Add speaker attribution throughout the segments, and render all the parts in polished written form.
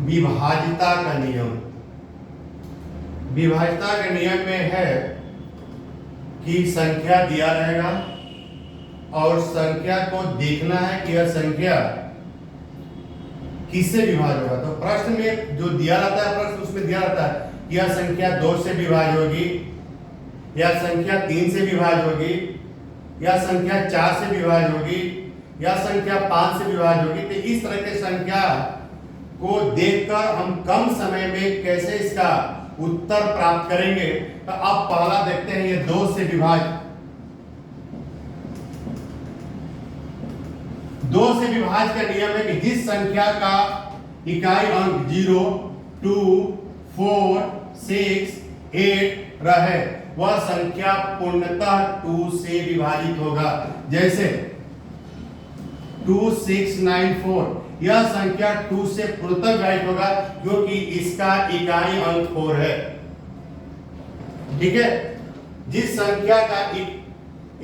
Speaker 1: विभाज्यता का नियम। विभाज्यता के नियम में है कि संख्या दिया रहेगा और संख्या को देखना है कि यह संख्या किससे विभाज्य होगा। तो प्रश्न में जो दिया रहता है, प्रश्न उसमें दिया रहता है कि यह संख्या 2 से विभाज्य होगी, या संख्या 3 से विभाज्य होगी, या संख्या 4 से विभाज्य होगी, या संख्या 5 से विभाज्य होगी। तो इस तरह के संख्या को देखकर हम कम समय में कैसे इसका उत्तर प्राप्त करेंगे। तो अब पहला देखते हैं, ये 2 से विभाज्य। 2 से विभाज्य का नियम है कि जिस संख्या का इकाई अंक 0, 2, 4, 6, 8 रहे वह संख्या पूर्णतः 2 से विभाजित होगा। जैसे 2694, यह संख्या 2 से पूर्णतः विभाजित होगा क्योंकि इसका इकाई अंक 4 है। ठीक है, जिस संख्या का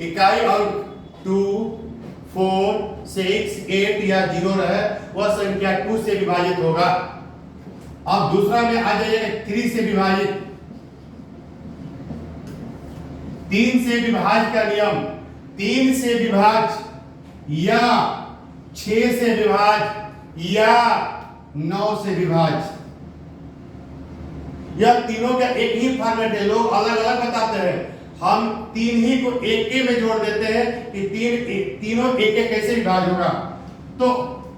Speaker 1: इकाई अंक 2, 4, 6, 8 या 0 रहे वह संख्या 2 से विभाजित होगा। अब दूसरा में आ जाइए 3 से विभाजित। 3 से विभाज्य का नियम, 3 से विभाज्य या 6 से विभाज्य या 9 से विभाज्य, यह तीनों का एक ही फॉर्मेट है। लोग अलग अलग बताते हैं, हम 3 ही को एक में जोड़ देते हैं कि तीनों एक कैसे विभाज्य होगा। तो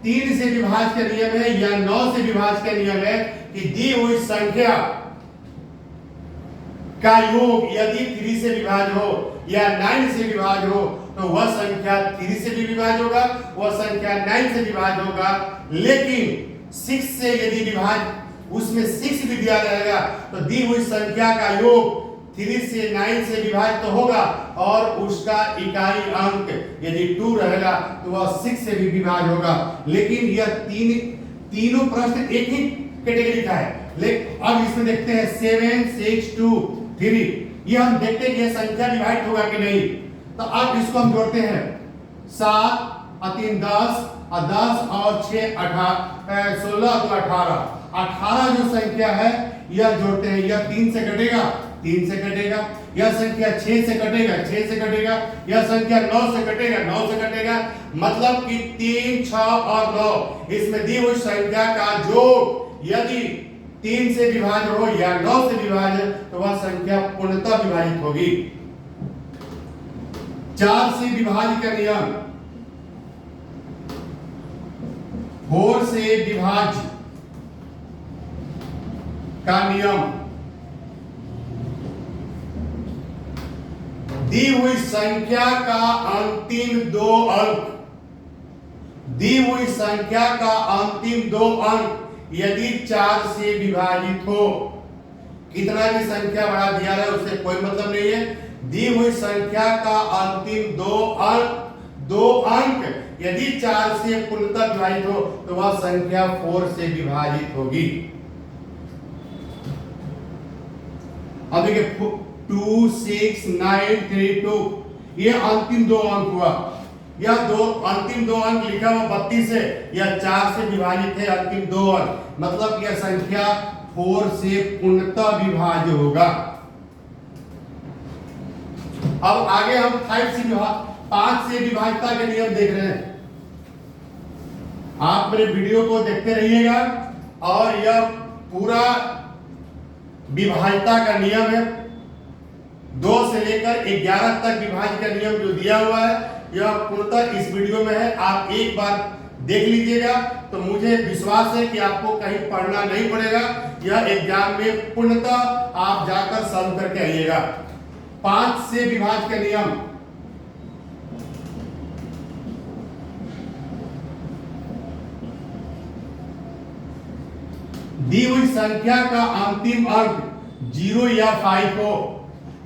Speaker 1: 3 से विभाज्य का नियम है या 9 से विभाज्य का नियम है कि दी हुई संख्या का योग यदि 3 से विभाज्य हो या 9 से विभाज्य हो तो वह संख्या 3 से भी विभाज्य होगा, वह संख्या 9 से विभाज्य होगा। लेकिन 6 से यदि विभाज्य उसमें 6 भी दिया रहेगा तो दी हुई संख्या का योग 3 से 9 से विभाजित तो होगा और उसका इकाई अंक यदि 2 रहेगा तो वह 6 से भी विभाज्य होगा। लेकिन यह तीनों प्रश्न एक ही कैटेगरी का है। लेकिन अब इसमें देखते हैं 7, 6, 2, 3, ये हम देखते हैं कि यह संख्या विभाजित होगा कि नहीं। तो अब इसको हम जोड़ते हैं, 7 और 3 10 और 10 और 6 18, 16 तो 18। 18 जो संख्या है यह जोड़ते हैं, यह 3 से कटेगा, 3 से कटेगा, यह संख्या 6 से कटेगा, 6 से कटेगा, यह संख्या 9 से कटेगा, 9 से कटेगा। मतलब कि 3, 6 और 9 इसमें दी हुई संख्या का जोड़ यदि 3 से विभाज्य हो या 9 से विभाज्य तो वह संख्या पूर्णतः विभाजित होगी। 4 से विभाज्य का नियम, 4 से विभाज्य का नियम, दी हुई संख्या का अंतिम 2 अंक, दी हुई संख्या का अंतिम 2 अंक यदि 4 से विभाजित हो, कितना भी संख्या बड़ा दिया है उससे कोई मतलब नहीं है। दी हुई संख्या का अंतिम 2 अंक यदि 4 से पूर्णतः विभाजित हो तो वह संख्या 4 से विभाजित होगी। अब देखिए 2, 6, 9, 3, 2 ये अंतिम 2 अंक हुआ। यह अंतिम 2 अंक लिखा हुआ 32 है, यह 4 से विभाजित है अंतिम 2 अंक, मतलब यह संख्या 4 से पूर्णतः विभाज्य होगा। अब आगे हम 5 से विभाज्यता के नियम देख रहे हैं। आप मेरे वीडियो को देखते रहिएगा और यह पूरा विभाज्यता का नियम है। 2 से लेकर 11 तक विभाज्य का नियम जो दिया हुआ है यह पूर्णतः इस वीडियो में है। आप एक बार देख लीजिएगा तो मुझे विश्वास है कि आपको कहीं पढ़ना नहीं पड़ेगा। यह एग्जाम में पूर्णतः आप जाकर सॉल्व करके आइएगा। 5 से विभाज्य का नियम, दी हुई संख्या का अंतिम अंक 0 या 5 हो,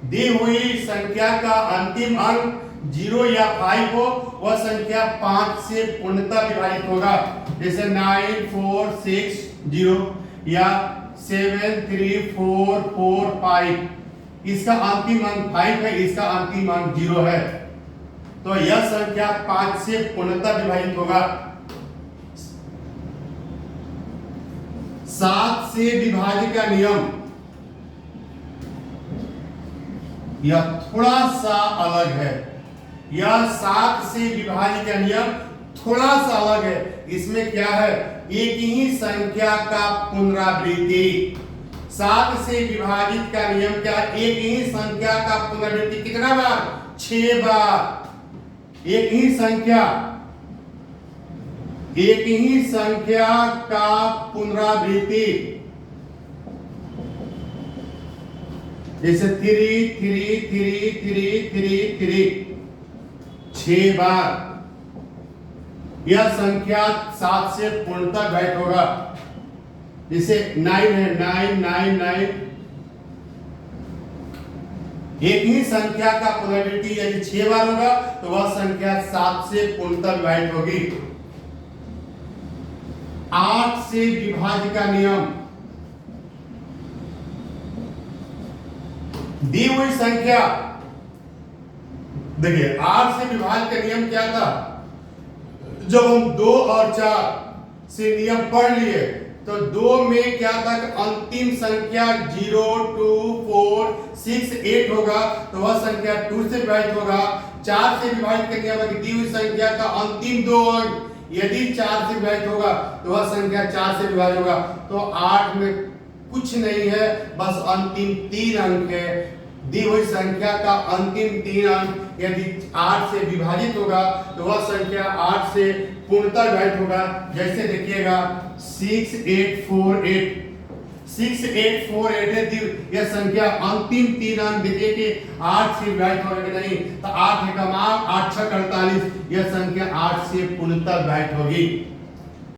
Speaker 1: दी हुई संख्या का अंतिम अंक 0 या 5 हो वह संख्या 5 से पूर्णतः विभाजित होगा। जैसे 9, 4, 6, 0 या 7, 3, 4, 4, 5 इसका अंतिम अंक 5 है, इसका अंतिम अंक 0 है, तो यह संख्या 5 से पूर्णतः विभाजित होगा। 7 से विभाज्य का नियम यह थोड़ा सा अलग है। यह 7 से विभाज्य का नियम थोड़ा सा अलग है। इसमें क्या है, एक ही संख्या का पुनरावृत्ति। 7 से विभाजित का नियम क्या है, एक ही संख्या का पुनरावृत्ति कितना बार, 6 बार। एक ही संख्या का पुनरावृत्ति, जैसे 3 3 3 3 3 3 6 बार। यह संख्या 7 से पूर्णतः विभाजित होगा। जैसे 9 है, 9 9 9। एक ही संख्या का पुनरावृत्ति यदि 6 बार होगा तो वह संख्या 7 से पूर्णतः विभाजित होगी। 8 से विभाज्य का नियम, दी हुई संख्या, देखिए 8 से विभाज्य का नियम क्या था, जब हम 2 और 4 से नियम पढ़ लिए तो 2 में क्या था कि अंतिम संख्या 0 2 4 6 8 होगा तो वह संख्या 2 से विभाजित होगा। 4 से विभाजित का नियम है कि दी हुई संख्या का अंतिम 2 अंक यदि 4 से विभाजित होगा तो वह संख्या 4 से विभाजित होगा। तो 8 में कुछ नहीं है, बस अंतिम 3 अंक है। दी हुई संख्या का अंतिम 3 अंक यदि 8 से विभाजित होगा तो वह संख्या 8 से पूर्णतः विभाजित होगा। जैसे देखिएगा 6848 6848 है, यह संख्या अंतिम 3 अंक देखिए कि 8 से विभाजित होगा कि नहीं, तो 8 है कमा 8 6 48, यह संख्या 8 से पूर्णतः विभाजित होगी।